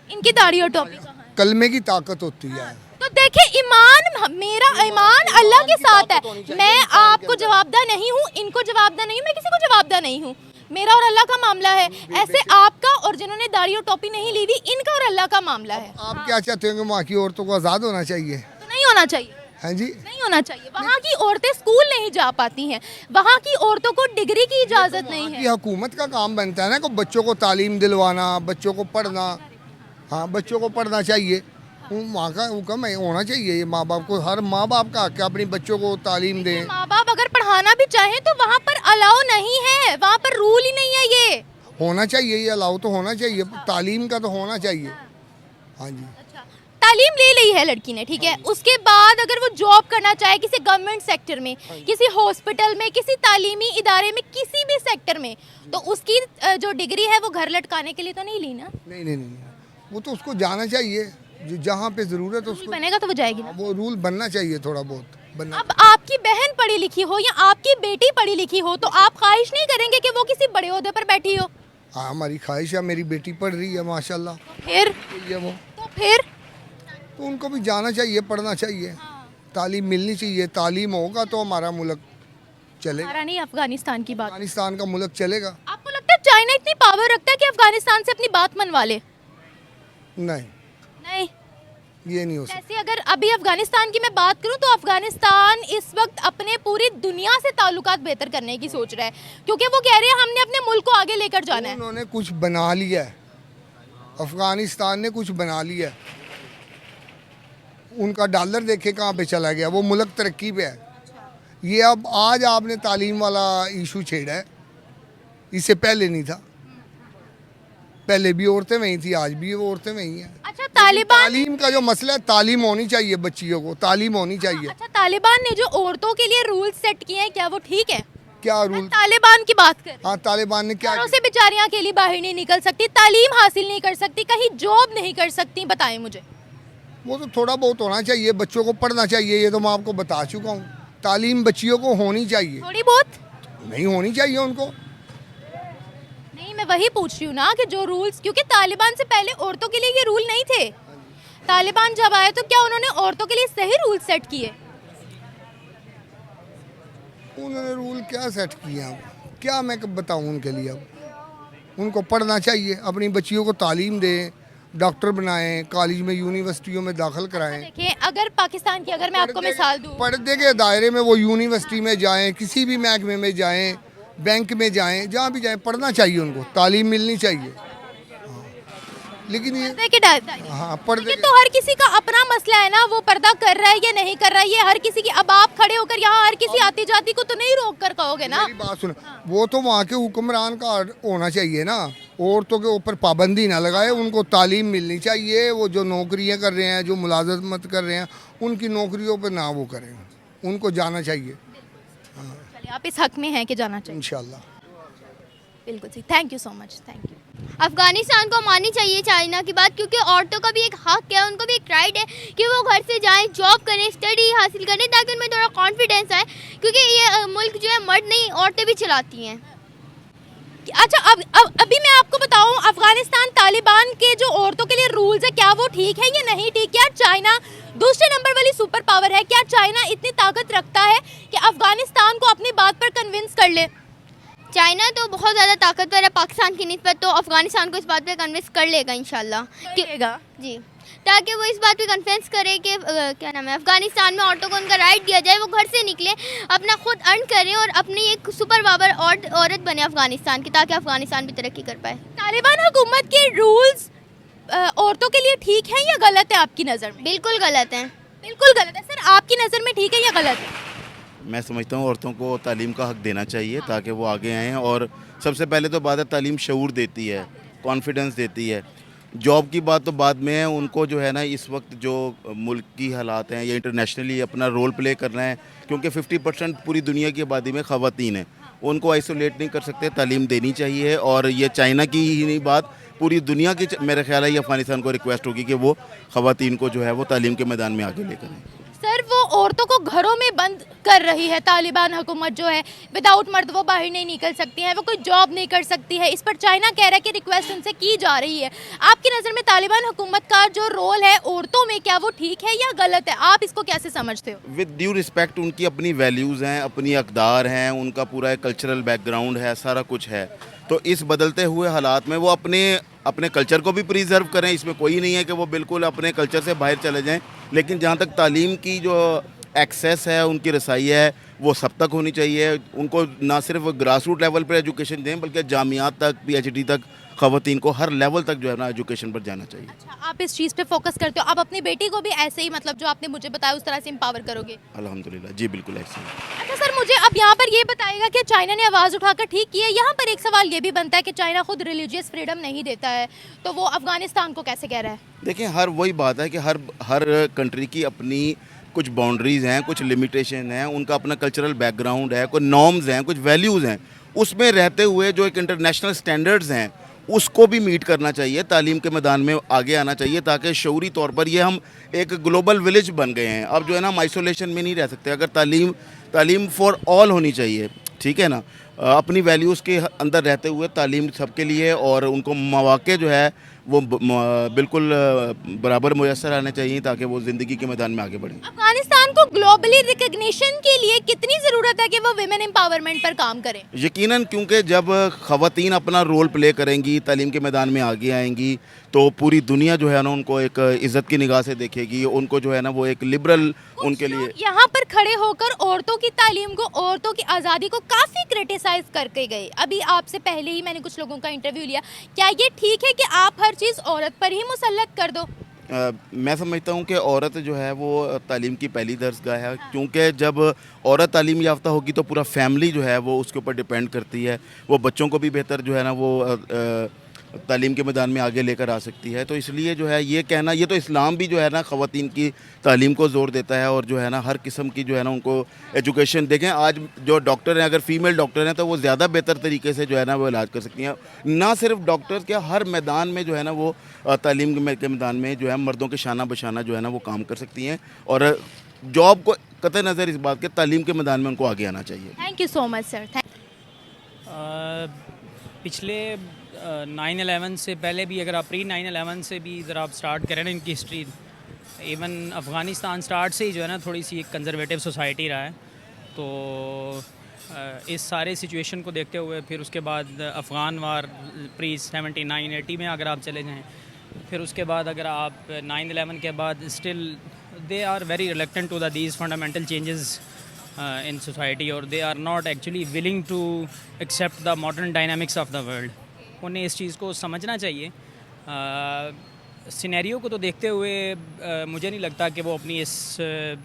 इनकी दाढ़ी और टोपी कहाँ है? कलमे की ताकत होती है। तो देखिए, ईमान, मेरा ईमान अल्लाह के साथ है। मैं आपको जवाबदा नहीं हूँ, इनको जवाबदा नहीं हूँ, मैं किसी को जवाबदा नहीं हूँ। मेरा और अल्लाह का मामला है। ऐसे आपका और जिन्होंने दाढ़ी और टोपी नहीं ली हुई, इनका और अल्लाह का मामला है। आप क्या चाहते हो कि वहाँ की औरतों को आज़ाद होना चाहिए? तो नहीं होना चाहिए। हाँ जी, नहीं होना चाहिए। वहाँ की औरतें स्कूल नहीं जा पाती हैं, वहाँ की औरतों को डिग्री की इजाज़त नहीं है। ये हुकूमत का काम बनता है ना कि बच्चों को तालीम दिलवाना, बच्चों को पढ़ना। हाँ, बच्चों को पढ़ना चाहिए, वहाँ का हुक्म होना चाहिए। ये माँ बाप को, हर माँ बाप का हक है अपने बच्चों को तालीम दें। माँ बाप अगर पढ़ाना भी चाहे तो वहाँ पर अलाउ नहीं है, वहाँ पर रूल ही नहीं है। ये होना चाहिए, ये अलाउ तो होना चाहिए, तालीम का तो होना चाहिए। हाँ जी, तालीम ले ली है लड़की ने, ठीक है, उसके बाद अगर वो जॉब करना चाहे किसी गवर्नमेंट सेक्टर में, किसी हॉस्पिटल में, किसी तालीमी इदारे में, किसी भी सेक्टर में, तो उसकी जो डिग्री है वो घर लटकाने के लिए तो नहीं ली ना। नहीं नहीं नहीं, वो तो उसको जाना चाहिए, जो जहाँ पे ज़रूरत है उसको, बनेगा तो वो जाएगी ना। वो रूल बनना चाहिए, थोड़ा बहुत बनना। अब आपकी बहन पढ़ी लिखी हो या आपकी बेटी पढ़ी लिखी हो तो आप ख्वाहिश नहीं करेंगे कि वो किसी बड़े ओहदे पर बैठी हो? हाँ, हमारी ख्वाहिश है, मेरी बेटी पढ़ रही है माशाल्लाह। फिर ये वो तो फिर तो उनको भी जाना चाहिए, पढ़ना चाहिए, तालीम मिलनी चाहिए। तालीम होगा तो हमारा मुल्क चलेगा। हमारा नहीं, अफगानिस्तान की बात। अफगानिस्तान का मुल्क चलेगा। आपको लगता है चाइना इतनी पावर रखता है कि अफगानिस्तान से अपनी बात मनवा ले? नहीं, नहीं। ये नहीं हो सकता। जैसे अगर अभी अफगानिस्तान की मैं बात करूं तो अफगानिस्तान इस वक्त अपने पूरी दुनिया से ताल्लुकात बेहतर करने की सोच रहा है, क्योंकि वो कह रहे हैं हमने अपने मुल्क को आगे लेकर जाना है। उन्होंने कुछ बना लिया है, अफगानिस्तान ने कुछ बना लिया है। उनका डॉलर देखे कहाँ पे चला गया, वो मुल्क तरक्की पे है। ये अब आज आपने तालीम वाला इशू छेड़ा है, इससे पहले नहीं था। पहले भी औरतें वहीं थी, आज भी वो औरतें वहीं हैं। अच्छा तालिबान तालीम का जो मसला है, तालीम होनी चाहिए बच्चियों को, तालीम होनी चाहिए। अच्छा तालिबान ने जो औरतों के लिए रूल सेट किए हैं क्या वो ठीक है? क्या रूल? तालिबान की बात कर, हाँ, तालिबान ने क्या घरों से बेचारियां अकेली बाहर नहीं निकल सकती, तालीम हासिल नहीं कर सकती, कहीं जॉब नहीं कर सकती, बताएं मुझे। वो तो थोड़ा बहुत होना चाहिए, बच्चों को पढ़ना चाहिए, ये तो मैं आपको बता चुका हूँ। तालीम बच्चियों को होनी चाहिए, थोड़ी बहुत नहीं होनी चाहिए उनको। नहीं, मैं वही पूछ रही हूँ ना कि जो रूल्स, क्योंकि तालिबान से पहले औरतों के लिए ये रूल नहीं थे। तालिबान जब आए तो क्या उन्होंने औरतों के लिए सही रूल सेट किए? उन्होंने रूल क्या सेट किए? अब क्या मैं बताऊँ उनके लिए? अब उनको पढ़ना चाहिए, अपनी बच्चियों को तालीम दें, डॉक्टर बनाएं, कॉलेज में यूनिवर्सिटियों में दाखिल कराएं। देखिए अगर पाकिस्तान की, अगर मैं आपको मिसाल दूँ, पर्दे के दायरे में वो यूनिवर्सिटी में जाएं, किसी भी महकमे में जाएं, बैंक में जाएं, जहाँ भी जाएं, पढ़ना चाहिए उनको, तालीम मिलनी चाहिए। हाँ। लेकिन ये पर्दे के दायरे, हाँ, पर्दे लेकिन तो हर किसी का अपना मसला है ना, वो पर्दा कर रहा है या नहीं कर रहा है, ये हर किसी की। अब आप खड़े होकर यहाँ हर किसी आती जाती को तो नहीं रोक कर कहोगे ना। मेरी बात सुनो, वो तो वहाँ के हुक्मरान का होना चाहिए ना, औरतों के ऊपर पाबंदी ना लगाए, उनको तालीम मिलनी चाहिए। वो जो नौकरियाँ कर रहे हैं, जो मुलाजमत कर रहे हैं, उनकी नौकरियों पर ना वो करें, उनको जाना चाहिए। चलिए आप इस हक में हैं कि जाना चाहिए। इंशाल्लाह। बिल्कुल सही, thank you so much, thank you. Afghanistan को माननी चाहिए चाइना की बात, क्योंकि औरतों का भी एक हक है, उनको भी एक राइट है कि वो घर से जाएं, जॉब करें, स्टडी हासिल करें, ताकि उनमें थोड़ा कॉन्फिडेंस आए, क्योंकि ये मुल्क जो है मर्द नहीं औरतें भी चलाती हैं। अच्छा अब अभी मैं आपको बताऊं, अफगानिस्तान तालिबान के जो औरतों के लिए रूल्स है क्या वो ठीक है या नहीं ठीक? क्या चाइना दूसरे नंबर वाली सुपर पावर है? क्या चाइना इतनी ताकत रखता है कि अफगानिस्तान को अपनी बात पर कन्विंस कर ले? चाइना तो बहुत ज़्यादा ताकतवर है पाकिस्तान की निस्बत, तो अफगानिस्तान को इस बात पे कन्विंस कर लेगा इंशाल्लाह। जी, ताकि वो इस बात पे कन्विंस करे कि क्या नाम है, अफगानिस्तान में औरतों को उनका राइट दिया जाए, वो घर से निकले, अपना खुद अर्न करें और अपनी एक सुपर पावर औरत बने अफगानिस्तान की, ताकि अफगानिस्तान भी तरक्की कर पाए। तालिबान हुकूमत के रूल्स औरतों के लिए ठीक है या गलत है आपकी नज़र में? बिल्कुल गलत है। बिल्कुल गलत है। सर आपकी नज़र में ठीक है या गलत है? मैं समझता हूँ औरतों को तालीम का हक देना चाहिए ताकि वो आगे आएँ। और सबसे पहले तो बात है, तालीम शऊर देती है, कॉन्फिडेंस देती है। जॉब की बात तो बाद में है, उनको जो है ना इस वक्त जो मुल्क की हालात हैं या इंटरनेशनली अपना रोल प्ले करना है, क्योंकि 50% पूरी दुनिया की आबादी में ख़वातीन हैं, उनको आइसोलेट नहीं कर सकते, तालीम देनी चाहिए। और ये चाइना की ही नहीं बात, पूरी दुनिया की मेरा ख्याल है ये अफ़गानिस्तान को रिक्वेस्ट होगी कि वो ख़वातीन को जो है वो तालीम के मैदान में आगे लेकर आएँ। सर वो औरतों को घरों में बंद कर रही है तालिबान हुकूमत जो है, विदाउट मर्द वो बाहर नहीं निकल सकती है, वो कोई जॉब नहीं कर सकती है। इस पर चाइना कह रहा है कि रिक्वेस्ट उनसे की जा रही है। आपकी नज़र में तालिबान हुकूमत का जो रोल है औरतों में, क्या वो ठीक है या गलत है? आप इसको कैसे समझते हो? विद ड्यू रिस्पेक्ट, उनकी अपनी वैल्यूज़ हैं, अपनी अकदार हैं, उनका पूरा एक कल्चरल बैकग्राउंड है, सारा कुछ है। तो इस बदलते हुए हालात में वो अपने कल्चर को भी प्रिजर्व करें, इसमें कोई नहीं है कि वो बिल्कुल अपने कल्चर से बाहर चले जाएं। लेकिन जहाँ तक तालीम की जो एक्सेस है, उनकी रसाई है, वो सब तक होनी चाहिए। उनको ना सिर्फ ग्रास रूट लेवल पर एजुकेशन दें, बल्कि जामियात तक, PhD तक, ख़वातीन को हर लेवल तक जो है ना एजुकेशन पर जाना चाहिए। अच्छा, आप इस चीज़ पे फोकस करते हो, आप अपनी बेटी को भी ऐसे ही, मतलब जो आपने मुझे बताया उस तरह से एम्पावर करोगे? अल्हम्दुलिल्लाह, जी बिल्कुल ऐसे ही। अच्छा सर, मुझे अब यहाँ पर ये बताइएगा कि चाइना ने आवाज़ उठाकर ठीक की है। यहाँ पर एक सवाल ये भी बनता है कि चाइना खुद रिलीजियस फ्रीडम नहीं देता है, तो वो अफगानिस्तान को कैसे कह रहा है? देखिए, हर वही बात है कि हर कंट्री की अपनी कुछ बाउंड्रीज़ हैं, कुछ लिमिटेशन हैं, उनका अपना कल्चरल बैकग्राउंड है, कुछ नॉर्म्स हैं, कुछ वैल्यूज़ हैं। उसमें रहते हुए जो एक इंटरनेशनल स्टैंडर्ड्स हैं उसको भी मीट करना चाहिए, तालीम के मैदान में आगे आना चाहिए, ताकि शऊरी तौर पर ये हम एक ग्लोबल विलेज बन गए हैं। अब जो है ना हम आइसोलेशन में नहीं रह सकते। अगर तालीम फॉर ऑल होनी चाहिए, ठीक है ना, अपनी वैल्यूज़ के अंदर रहते हुए तालीम सबके लिए, और उनको मौके जो है वो बिल्कुल बराबर मुयस्सर आने चाहिए, ताकि वो ज़िंदगी के मैदान में आगे बढ़ें। अफगानिस्तान को ग्लोबली रिकग्निशन के लिए कितनी ज़रूरत है कि वो विमेन एम्पावरमेंट पर काम करें? यकीनन, क्योंकि जब ख़वातीन अपना रोल प्ले करेंगी, तालीम के मैदान में आगे आएंगी, तो पूरी दुनिया जो है ना उनको एक इज़्ज़त की निगाह से देखेगी, उनको जो है ना वो एक लिबरल उनके लिए। यहाँ पर खड़े होकर औरतों की तालीम को, औरतों की आज़ादी को काफ़ी क्रिटिसाइज करके गए। अभी आपसे पहले ही मैंने कुछ लोगों का इंटरव्यू लिया। क्या ये ठीक है कि आप हर चीज़ औरत पर ही मुसल्लत कर दो? मैं समझता हूँ कि औरत जो है वो तालीम की पहली दरजगाह है, क्योंकि जब औरत तालीम याफ्ता होगी तो पूरा फैमिली जो है वो उसके ऊपर डिपेंड करती है। वो बच्चों को भी बेहतर जो है ना वो तालीम के मैदान में आगे लेकर आ सकती है। तो इसलिए जो है ये कहना, ये तो इस्लाम भी जो है ना ख़वातीन की तालीम को ज़ोर देता है, और जो है ना हर किस्म की जो है ना उनको एजुकेशन देखें। आज जो डॉक्टर हैं, अगर फीमेल डॉक्टर हैं तो वो ज़्यादा बेहतर तरीके से जो है ना वो इलाज कर सकती हैं। ना सिर्फ डॉक्टर्स क्या, हर मैदान में जो है ना वो तालीम के मैदान में जो है मर्दों के शाना बशाना जो है ना वो काम कर सकती हैं, और जॉब को कतई नज़र इस बात के तालीम के मैदान में उनको आगे आना चाहिए। Thank you so much sir. पिछले 9/11 से पहले भी, अगर आप प्री 9/11 से भी ज़रा आप स्टार्ट करें ना इनकी हिस्ट्री, इवन अफ़गानिस्तान स्टार्ट से ही जो है ना थोड़ी सी एक कंजर्वेटिव सोसाइटी रहा है। तो इस सारे सिचुएशन को देखते हुए फिर उसके बाद अफ़गान वार प्री 79-80 में अगर आप चले जाएँ, फिर उसके बाद अगर आप 9/11 के बाद still they are very reluctant to the these fundamental changes in society, और they are not actually willing to accept the modern dynamics of the world. उन्हें इस चीज़ को समझना चाहिए। सिनेरियो को तो देखते हुए मुझे नहीं लगता कि वो अपनी इस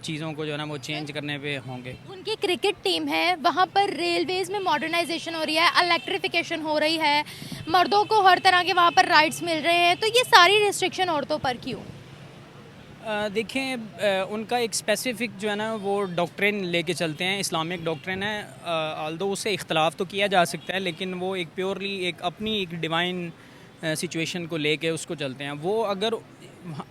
चीज़ों को जो है ना वो चेंज करने पे होंगे। उनकी क्रिकेट टीम है, वहाँ पर रेलवेज़ में मॉडर्नाइजेशन हो रही है, इलेक्ट्रिफिकेशन हो रही है, मर्दों को हर तरह के वहाँ पर राइट्स मिल रहे हैं, तो ये सारी रिस्ट्रिक्शन औरतों पर क्यों? देखें, उनका एक स्पेसिफ़िक जो है ना वो डॉक्ट्रिन लेके चलते हैं, इस्लामिक डॉक्ट्रिन है। ऑल्दो उससे इख्तलाफ तो किया जा सकता है, लेकिन वो एक प्योरली एक अपनी एक डिवाइन सिचुएशन को लेके उसको चलते हैं। वो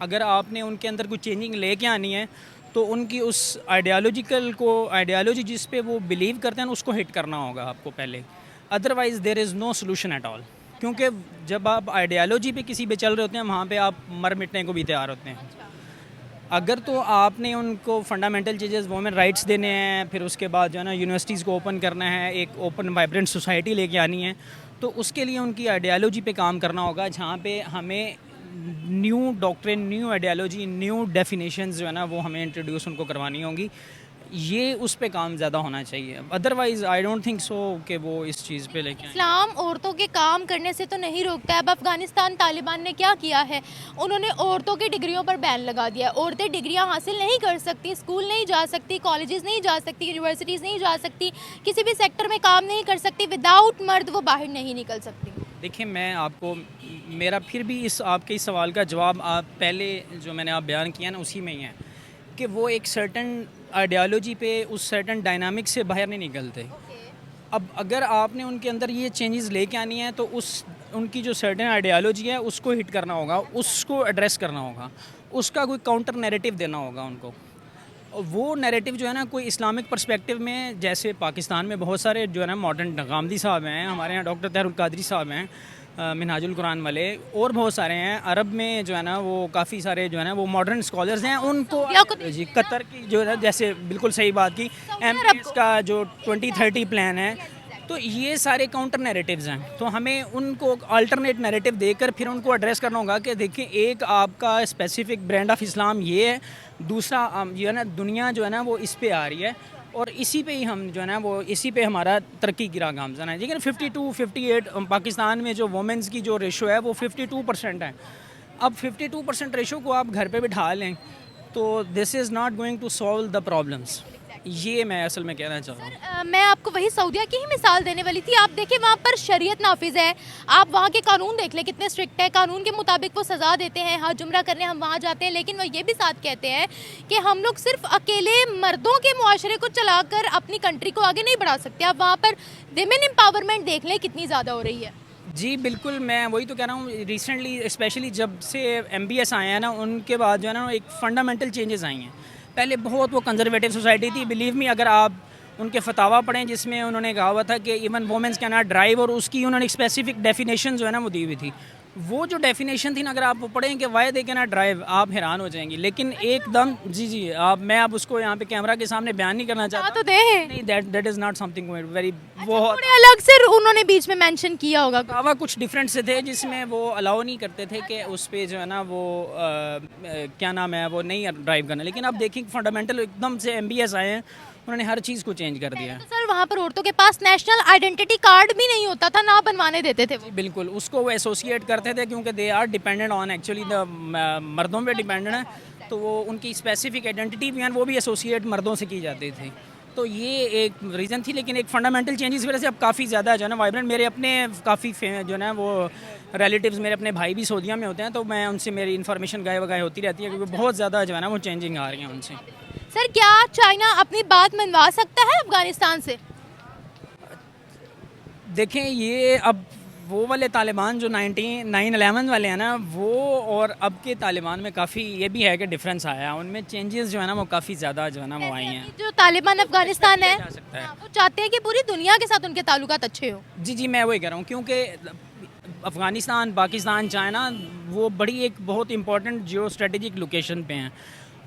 अगर आपने उनके अंदर कुछ चेंजिंग लेके आनी है तो उनकी उस आइडियालॉजी जिस पे वो बिलीव करते हैं उसको हिट करना होगा आपको पहले, otherwise there is no solution at all. क्योंकि जब आप आइडियालॉजी पे किसी पे चल रहे होते हैं, वहाँ पे आप मर मिटने को भी तैयार होते हैं। अगर तो आपने उनको फंडामेंटल चीज़ेस, वुमेन राइट्स देने हैं, फिर उसके बाद जो है ना यूनिवर्सिटीज़ को ओपन करना है, एक ओपन वाइब्रेंट सोसाइटी लेके आनी है, तो उसके लिए उनकी आइडियालॉजी पे काम करना होगा, जहाँ पे हमें new doctrine, new ideology, new definitions जो है ना वो हमें इंट्रोड्यूस उनको करवानी होंगी। ये उस पे काम ज़्यादा होना चाहिए, otherwise I don't think so कि वो इस चीज़ पे लेके आएं। इस्लाम औरतों के काम करने से तो नहीं रोकता है। अब अफगानिस्तान तालिबान ने क्या किया है, उन्होंने औरतों की डिग्रियों पर बैन लगा दिया। औरतें डिग्रियां हासिल नहीं कर सकती, स्कूल नहीं जा सकती, कॉलेजेस नहीं जा सकती, यूनिवर्सिटीज़ नहीं जा सकती, किसी भी सेक्टर में काम नहीं कर सकती, विदाउट मर्द वो बाहर नहीं निकल सकती। देखिए, मैं आपको मेरा फिर भी इस आपके इस सवाल का जवाब आप पहले जो मैंने आप बयान किया ना उसी में ही है कि वो एक सर्टन आइडियालॉजी पे, उस सर्टन डायनामिक से बाहर नहीं निकलते। अब अगर आपने उनके अंदर ये चेंजेस लेके आनी है तो उनकी जो सर्टन आइडियालॉजी है उसको हिट करना होगा, उसको एड्रेस करना होगा, उसका कोई काउंटर नैरेटिव देना होगा उनको। वो नैरेटिव जो है ना कोई इस्लामिक पर्सपेक्टिव में, जैसे पाकिस्तान में बहुत सारे जो है ना मॉडर्न गामदी साहब हैं, हमारे यहाँ डॉक्टर तहरुल कादरी साहब हैं, मिनहाजुल कुरान वाले, और बहुत सारे हैं। अरब में जो है ना वो काफ़ी सारे जो है ना वो मॉडर्न स्कॉलर्स हैं, उनको जी कतर की जो है ना, जैसे बिल्कुल सही बात की, एमपीएस का जो 2030 प्लान है, तो ये सारे काउंटर नैरेटिव्स हैं। तो हमें उनको अल्टरनेट नैरेटिव देकर फिर उनको एड्रेस करना होगा कि देखिए, एक आपका स्पेसिफिक ब्रांड ऑफ इस्लाम ये है, दूसरा जो है ना दुनिया जो है ना वो इस पे आ रही है, और इसी पे ही हम जो है ना वो इसी पे हमारा तरक्की की राह गामज़न है। लेकिन 52-58 पाकिस्तान में जो वुमेंस की जो रेशो है वो 52% है। अब 52% रेशो को आप घर पे बिठा लें तो this is not going to solve the problems. ये मैं असल में कहना चाह रहा हूँ। मैं आपको वही सऊदीया की ही मिसाल देने वाली थी। आप देखिए, वहाँ पर शरीयत नाफिज है, आप वहाँ के कानून देख लें कितने स्ट्रिक्ट है, कानून के मुताबिक वो सज़ा देते हैं। हाँ, जुमरा करने हम वहाँ जाते हैं, लेकिन वो ये भी साथ कहते हैं कि हम लोग सिर्फ अकेले मर्दों के मुआशरे को चलाकर अपनी कंट्री को आगे नहीं बढ़ा सकते। आप वहाँ पर विमेन एम्पावरमेंट देख लें कितनी ज़्यादा हो रही है। जी बिल्कुल, मैं वही तो कह रहा हूँ। रिसेंटली स्पेशली जब से MBS आए हैं ना, उनके बाद जो है ना एक फ़ंडामेंटल चेंजेस आई हैं। पहले बहुत वो कंजर्वेटिव सोसाइटी थी, बिलीव मी, अगर आप उनके फतावा पढ़ें जिसमें उन्होंने कहा हुआ था कि even womens can not drive, और उसकी उन्होंने एक स्पेसिफिक डेफिनेशन जो है ना वो दी हुई थी। वो जो डेफिनेशन थी ना, अगर आप वो पढ़ें कि why they can not drive, आप हैरान हो जाएंगी। लेकिन एकदम जी मैं अब उसको यहाँ पे कैमरा के सामने बयान नहीं करना चाहता तो दे नहीं, that is not something very बहुत थोड़े अलग से उन्होंने बीच में मेंशन किया होगा। फतावा कुछ डिफरेंट से थे जिसमें वो अलाउ नहीं करते थे कि उस पे जो है ना वो क्या नाम है वो नहीं ड्राइव करना। लेकिन अब देखिए, फंडामेंटल एकदम से MBS आए हैं, उन्होंने हर चीज़ को चेंज कर दिया है। तो सर वहाँ पर औरतों के पास नेशनल आइडेंटिटी कार्ड भी नहीं होता था, ना बनवाने देते थे वो। बिल्कुल, उसको वो एसोसिएट करते थे क्योंकि they are dependent on actually the मर्दों पे डिपेंडेंट है, तो वो उनकी स्पेसिफिक आइडेंटिटी भी है वो भी एसोसिएट मर्दों से की जाती थी। तो ये एक रीज़न थी, लेकिन एक फंडामेंटल चेंजेस की वजह से अब काफ़ी ज़्यादा जो है ना वाइब्रेंट। मेरे अपने काफ़ी जो है ना वो रिलेटिव्स, मेरे अपने भाई भी सऊदीया में होते हैं, तो मैं उनसे मेरी इन्फॉर्मेशन गायब वगैरह होती रहती है क्योंकि बहुत ज़्यादा जो है ना वो चेंजिंग आ रही है उनसे। सर क्या चाइना अपनी बात मनवा सकता है अफगानिस्तान से? देखें, ये अब वो वाले तालिबान जो 9/11 वाले हैं ना, वो और अब के तालिबान में काफ़ी ये भी है कि डिफरेंस आया है। उनमें चेंजेस जो है ना वो काफ़ी ज़्यादा जो है ना वो आई हैं। जो तालिबान अफगानिस्तान है, जा सकता है। हाँ, वो चाहते हैं कि पूरी दुनिया के साथ उनके ताल्लुकात अच्छे हो। जी मैं वही कह रहा हूँ क्योंकि अफ़गानिस्तान, पाकिस्तान, चाइना वो बड़ी एक बहुत इंपॉर्टेंट जियो स्ट्रेटेजिक लोकेशन पे हैं।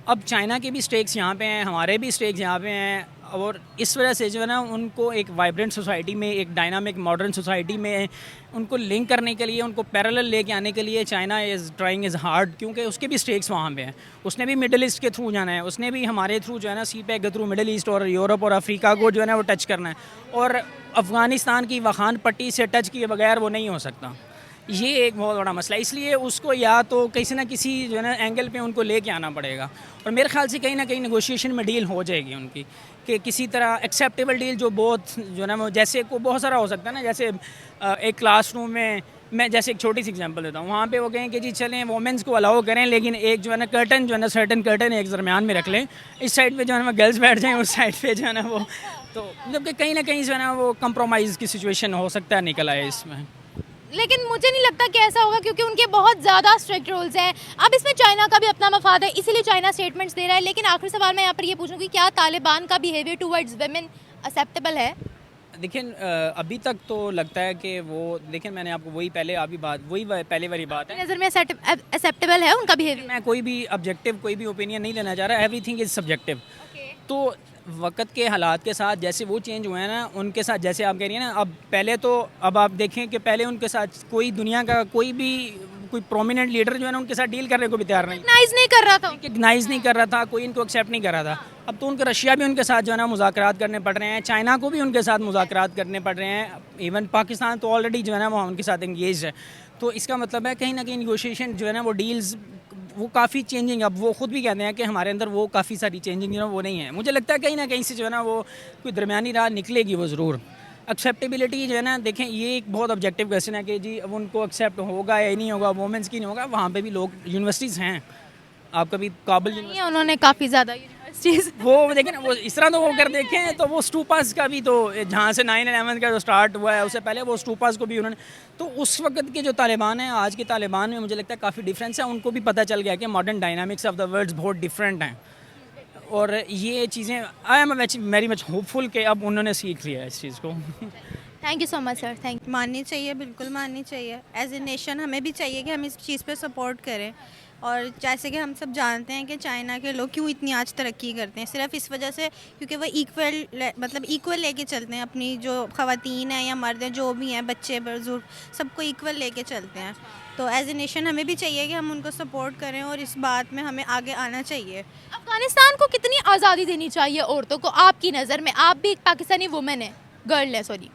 अब चाइना के भी स्टेक्स यहाँ पे हैं, हमारे भी स्टेक्स यहाँ पे हैं, और इस वजह से जो है ना उनको एक वाइब्रेंट सोसाइटी में, एक डायनामिक मॉडर्न सोसाइटी में उनको लिंक करने के लिए, उनको पैरेलल लेके आने के लिए China is trying is hard, क्योंकि उसके भी स्टेक्स वहाँ पे हैं। उसने भी मिडिल ईस्ट के थ्रू जाना है, उसने भी हमारे थ्रू जो है ना CPEC के थ्रू मिडिल ईस्ट और यूरोप और अफ्रीका को जो है ना वो टच करना है, और अफ़गानिस्तान की वखान पट्टी से टच किए बगैर वो नहीं हो सकता। ये एक बहुत बड़ा मसला है, इसलिए उसको या तो किसी ना किसी जो है ना एंगल पे उनको लेके आना पड़ेगा, और मेरे ख्याल से कहीं ना कहीं नेगोशिएशन में डील हो जाएगी उनकी, कि किसी तरह एक्सेप्टेबल डील जो बहुत जो है ना वो, जैसे को बहुत सारा हो सकता है ना, जैसे एक क्लासरूम में मैं जैसे एक छोटी सी एग्जांपल देता हूँ, वहाँ पे वो कहें कि जी चलें वोमेंस को अलाउ करें, लेकिन एक जो है ना कर्टन जो है ना सर्टन कर्टन एक दरमियान में रख लें, इस साइड पे जो है ना गर्ल्स बैठ जाएं, उस साइड पे जो है ना वो, तो मतलब कि कहीं ना कहीं जो है ना वो कंप्रोमाइज़ की सिचुएशन हो सकता है निकल आए इसमें। लेकिन मुझे नहीं लगता कि ऐसा होगा, क्योंकि उनके बहुत ज़्यादा स्ट्रिक्ट रूल्स हैं। अब इसमें चाइना का भी अपना मफाद है, इसीलिए चाइना स्टेटमेंट्स दे रहा है। लेकिन आखिरी सवाल मैं यहाँ पर ये पूछूंगी, क्या तालिबान का बिहेवियर टूवर्ड्स वेमेन एक्सेप्टेबल है? देखिए अभी तक तो लगता है कि वो, देखिए मैंने आपको वही पहले पहले वाली बात है, नज़र में एक्सेप्टेबल है उनका बिहेवियर? मैं कोई भी ऑब्जेक्टिव कोई भी ओपिनियन नहीं लेना चाह रहा, एवरीथिंग इज़ सब्जेक्टिव। तो वक्त के हालात के साथ जैसे वो चेंज हुए हैं ना, उनके साथ जैसे आप कह रही हैं ना, अब पहले तो अब आप देखें कि पहले उनके साथ कोई दुनिया का कोई प्रोमिनेंट लीडर जो है ना उनके साथ डील करने को भी तैयार नहीं नहीं कर रहा था, रिकग्नाइज़ नहीं कर रहा था, कोई इनको एक्सेप्ट नहीं कर रहा था। अब तो उनको रशिया भी उनके साथ जो है ना मुज़ाकरात करने पड़ रहे हैं, चाइना को भी उनके साथ मुज़ाकरात करने पड़ रहे हैं, इवन पाकिस्तान तो ऑलरेडी जो है ना वो उनके साथ एंगेज है। तो इसका मतलब है कहीं ना कहीं निगोशिएशन जो है ना वो डील्स वो काफ़ी चेंजिंग, अब वो ख़ुद भी कहते हैं कि हमारे अंदर वो काफ़ी सारी चेंजिंग जो है वो नहीं है। मुझे लगता है कहीं ना कहीं से जो है ना वो कोई दरमियानी राह निकलेगी वो ज़रूर। एक्सेप्टेबिलिटी जो है ना, देखें ये एक बहुत ऑब्जेक्टिव क्वेश्चन है कि जी अब उनको एक्सेप्ट होगा या नहीं होगा, वोमेंस की नहीं होगा। वहाँ पे भी लोग, यूनिवर्सिटीज़ हैं, आप कभी काबुल उन्होंने काफ़ी ज़्यादा यूनिवर्सिटीज़ वो देखें ना, वो इस तरह तो वो कर देखें, तो वो स्टूपास का भी तो जहाँ से 9/11 का जो स्टार्ट हुआ है उससे पहले वो स्टूपास को भी उन्होंने, तो उस वक्त के जो तालिबान हैं आज के तालिबान में मुझे लगता है काफ़ी डिफरेंस है। उनको भी पता चल गया कि modern dynamics of the world बहुत डिफरेंट हैं, और ये चीज़ें I am very much hopeful कि अब उन्होंने सीख लिया है इस चीज़ को। Thank you so much sir, thank माननी चाहिए, बिल्कुल माननी चाहिए। एज ए नेशन हमें भी चाहिए कि हम इस चीज़ पे सपोर्ट करें। और जैसे कि हम सब जानते हैं कि चाइना के लोग क्यों इतनी आज तरक्की करते हैं, सिर्फ इस वजह से क्योंकि वो इक्वल लेके चलते हैं, अपनी जो ख़वातीन हैं या मर्द हैं जो भी हैं, बच्चे बुजुर्ग सबको इक्वल लेके चलते हैं। तो एज ए नेशन हमें भी चाहिए कि हम उनको सपोर्ट करें, और इस बात में हमें आगे आना चाहिए। अफगानिस्तान को कितनी आज़ादी देनी चाहिए औरतों को आपकी नज़र में? आप भी एक पाकिस्तानी वुमेन है, गर्ल है सॉरी।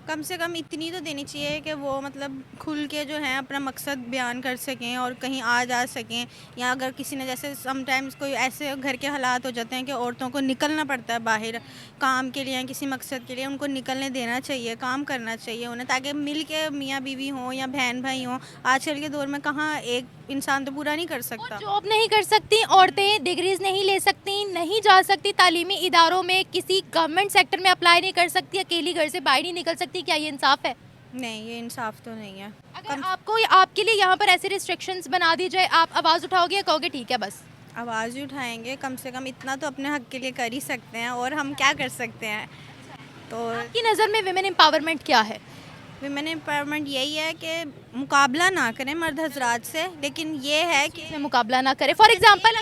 कम से कम इतनी तो देनी चाहिए कि वो मतलब खुल के जो है अपना मकसद बयान कर सकें और कहीं आ जा सकें, या अगर किसी ने, जैसे समटाइम्स कोई ऐसे घर के हालात हो जाते हैं कि औरतों को निकलना पड़ता है बाहर काम के लिए या किसी मकसद के लिए, उनको निकलने देना चाहिए, काम करना चाहिए उन्हें, ताकि मिल के मियाँ बीवी हों या बहन भाई हों। आजकल के दौर में कहाँ एक इंसान तो पूरा नहीं कर सकता। जॉब नहीं कर सकती औरतें, डिग्रीज नहीं ले सकती, नहीं जा सकती तालीमी इदारों में, किसी गवर्नमेंट सेक्टर में अप्लाई नहीं कर सकती, अकेली घर से बाहर नहीं निकल सकती। क्या ये इंसाफ है? नहीं, ये इंसाफ तो नहीं है। अगर आपको आपके लिए यहाँ पर ऐसे रिस्ट्रिक्शंस बना दी जाए, आप आवाज़ उठाओगे या कहोगे ठीक है बस? आवाज़ ही उठाएंगे, कम से कम इतना तो अपने हक के लिए कर ही सकते हैं, और हम क्या कर सकते हैं। तो आपकी नज़र में विमेन एम्पावरमेंट क्या है? विमेन एम्पावरमेंट यही है कि मुकाबला ना करें मर्द हजरात से, लेकिन ये है कि मुकाबला ना करें। फॉर एग्जांपल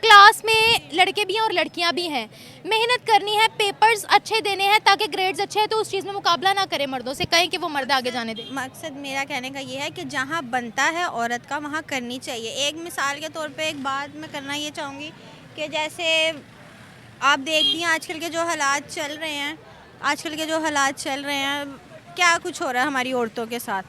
क्लास में लड़के भी हैं और लड़कियां भी हैं, मेहनत करनी है, पेपर्स अच्छे देने हैं ताकि ग्रेड्स अच्छे हैं, तो उस चीज़ में मुकाबला ना करें मर्दों से, कहें कि वो मर्द आगे जाने दें। मकसद मेरा कहने का ये है कि जहाँ बनता है औरत का वहाँ करनी चाहिए। एक मिसाल के तौर पे एक बात मैं करना ये चाहूँगी कि जैसे आप देखती हैं आजकल के जो हालात चल रहे हैं, क्या कुछ हो रहा है हमारी औरतों के साथ,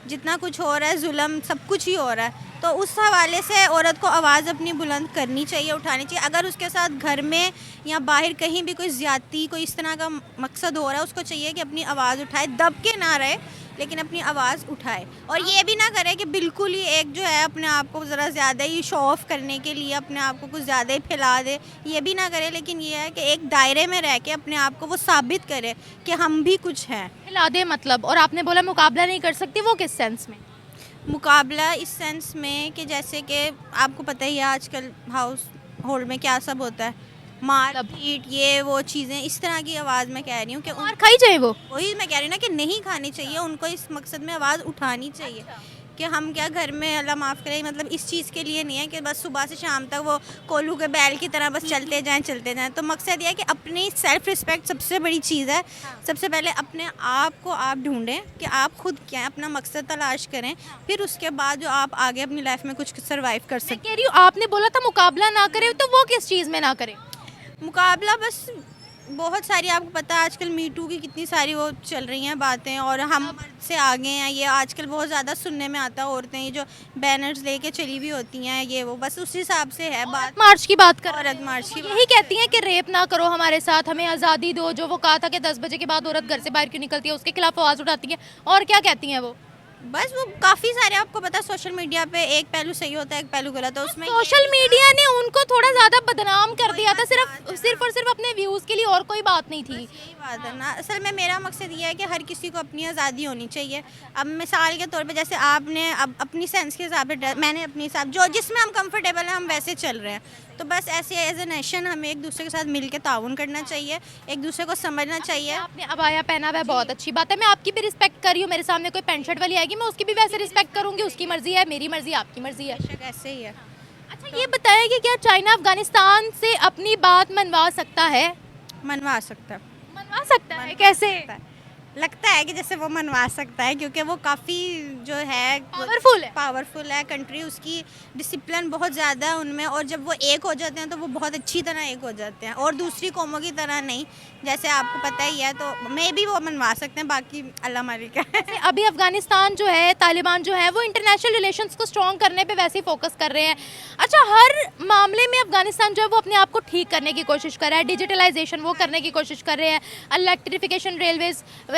जितना कुछ हो रहा है जुल्म सब कुछ ही हो रहा है। तो उस हवाले से औरत को आवाज़ अपनी बुलंद करनी चाहिए, उठानी चाहिए। अगर उसके साथ घर में या बाहर कहीं भी कोई ज़्यादती, कोई इस तरह का मकसद हो रहा है, उसको चाहिए कि अपनी आवाज़ उठाए, दब के ना रहे लेकिन अपनी आवाज़ उठाए। और ये भी ना करे कि बिल्कुल ही एक जो है अपने आप को ज़रा ज़्यादा ही शो ऑफ करने के लिए अपने आप को कुछ ज़्यादा ही फैला दे, ये भी ना करे। लेकिन ये है कि एक दायरे में रह के अपने आप को वो साबित करे कि हम भी कुछ हैं। हिला दे मतलब। और आपने बोला मुकाबला नहीं कर सकती, वो किस सेंस में? मुकाबला इस सेंस में कि जैसे कि आपको पता ही है आजकल हाउस होल्ड में क्या सब होता है, मार पीट, ये वो चीज़ें, इस तरह की आवाज़ मैं कह रही हूँ कि और खाई जाए वो। वही मैं कह रही हूँ ना कि नहीं खानी चाहिए, उनको इस मकसद में आवाज़ उठानी चाहिए कि हम क्या घर में, अल्लाह माफ़ करे, मतलब इस चीज़ के लिए नहीं है कि बस सुबह से शाम तक वो कोल्हू के बैल की तरह बस चलते जाएं। तो मकसद ये है कि अपनी सेल्फ़ रिस्पेक्ट सबसे बड़ी चीज़ है। सबसे पहले अपने आप को आप ढूंढें कि आप खुद क्या हैं, अपना मकसद तलाश करें, फिर उसके बाद जो आप आगे अपनी लाइफ में कुछ सर्वाइव कर मैं सकते कह रही हूँ आपने बोला था मुकाबला ना करे, तो वो किस चीज़ में ना करे? मुकाबला बस बहुत सारी, आपको पता है आजकल मी टू की कितनी सारी वो चल रही हैं बातें, और हम से आगे हैं, ये आजकल बहुत ज़्यादा सुनने में आता है। औरतें ये जो बैनर्स लेके चली भी होती हैं, ये वो बस उस हिसाब से है बात। मार्च की बात कर, औरत मार्च की यही कहती हैं कि रेप ना करो हमारे साथ, हमें आज़ादी दो। जो वो कहा था कि 10 बजे के बाद औरत घर से बाहर क्यों निकलती है, उसके खिलाफ आवाज़ उठाती है। और क्या कहती हैं वो? बस वो काफ़ी सारे, आपको पता है सोशल मीडिया पे एक पहलू सही होता है, एक पहलू गलत है। उसमें सोशल मीडिया ने उनको थोड़ा ज़्यादा बदनाम कर दिया था, सिर्फ और सिर्फ अपने व्यूज़ के लिए, और कोई बात नहीं थी। यही बात है ना। असल में मेरा मकसद ये है कि हर किसी को अपनी आज़ादी होनी चाहिए। अब मिसाल के तौर पे जैसे आपने अब अपनी सेंस के हिसाब से, मैंने अपने हिसाब जो जिसमें हम कंफर्टेबल हैं हम वैसे चल रहे हैं। तो बस ऐसे एज ए नेशन हमें एक दूसरे के साथ मिल के ताउन करना चाहिए, एक दूसरे को समझना चाहिए। आपने अबाया पहना हुआ है, बहुत अच्छी बात है। मैं आपकी भी रिस्पेक्ट कर रही हूँ। मेरे सामने कोई पेंट शर्ट वाली आएगी, मैं उसकी भी वैसे रिस्पेक्ट करूँगी। उसकी मर्जी है, मेरी मर्जी, आपकी मर्जी है। बेशक ऐसे ही है। अच्छा ये बताया कि क्या चाइना अफगानिस्तान से अपनी बात मनवा सकता है? मनवा सकता है। मनवा सकता है, कैसे? लगता है कि जैसे वो मनवा सकता है, क्योंकि वो काफ़ी जो है पावरफुल है कंट्री, उसकी डिसिप्लिन बहुत ज़्यादा है उनमें, और जब वो एक हो जाते हैं तो वो बहुत अच्छी तरह एक हो जाते हैं, और दूसरी कौमों की तरह नहीं, जैसे आपको पता ही है। तो मे भी वो मनवा सकते हैं, बाकी अल्लाह मालिक है। अभी अफगानिस्तान जो है, तालिबान जो है, वो इंटरनेशनल रिलेशंस को स्ट्रॉन्ग करने पे वैसे ही फोकस कर रहे हैं। अच्छा, हर मामले में अफगानिस्तान जो है वो अपने आप को ठीक करने की कोशिश कर रहा है, डिजिटलाइजेशन वो करने की कोशिश कर रहे हैं, इलेक्ट्रिफिकेशन,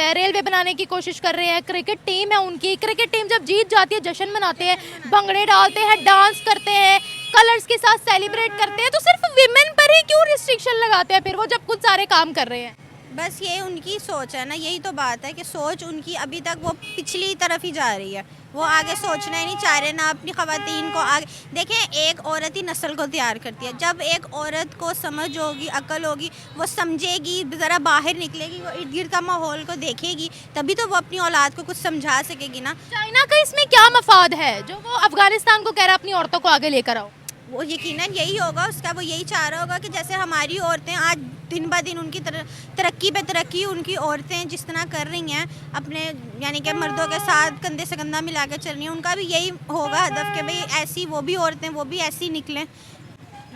रेलवे बनाने की कोशिश कर रहे हैं। क्रिकेट टीम है उनकी, क्रिकेट टीम जब जीत जाती है जश्न मनाते हैं, भंगड़े डालते हैं, डांस करते हैं, कलर्स के साथ सेलिब्रेट करते हैं। तो सिर्फ विमेन पर ही क्यों रिस्ट्रिक्शन लगाते हैं फिर वो, जब कुछ सारे काम कर रहे हैं? बस ये उनकी सोच है ना, यही तो बात है कि सोच उनकी अभी तक वो पिछली तरफ ही जा रही है। वो आगे सोचना ही नहीं चाह रहे, ना अपनी ख़वातीन को आगे। देखें, एक औरत ही नस्ल को तैयार करती है। जब एक औरत को समझ होगी, अकल होगी, वो समझेगी, ज़रा बाहर निकलेगी, वो इर्द गिर्द का माहौल को देखेगी, तभी तो वो अपनी औलाद को कुछ समझा सकेगी ना। चाइना का इसमें क्या मफाद है जो वो अफगानिस्तान को कह रहा है अपनी औरतों को आगे लेकर आओ? वो यकीनन यही होगा उसका, वो यही चाह रहा होगा कि जैसे हमारी औरतें आज दिन ब दिन उनकी तरक्की पे तरक्की, उनकी औरतें जिस तरह कर रही हैं अपने, यानी कि मर्दों के साथ कंधे से कंधा मिला के चल रही हैं, उनका भी यही होगा हदफ कि भाई ऐसी वो भी औरतें वो भी ऐसी निकलें।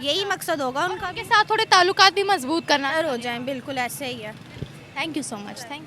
यही मकसद होगा उनका, के साथ थोड़े ताल्लुकात भी मजबूत करना हो जाएं। बिल्कुल ऐसे ही है। Thank you so much. Thank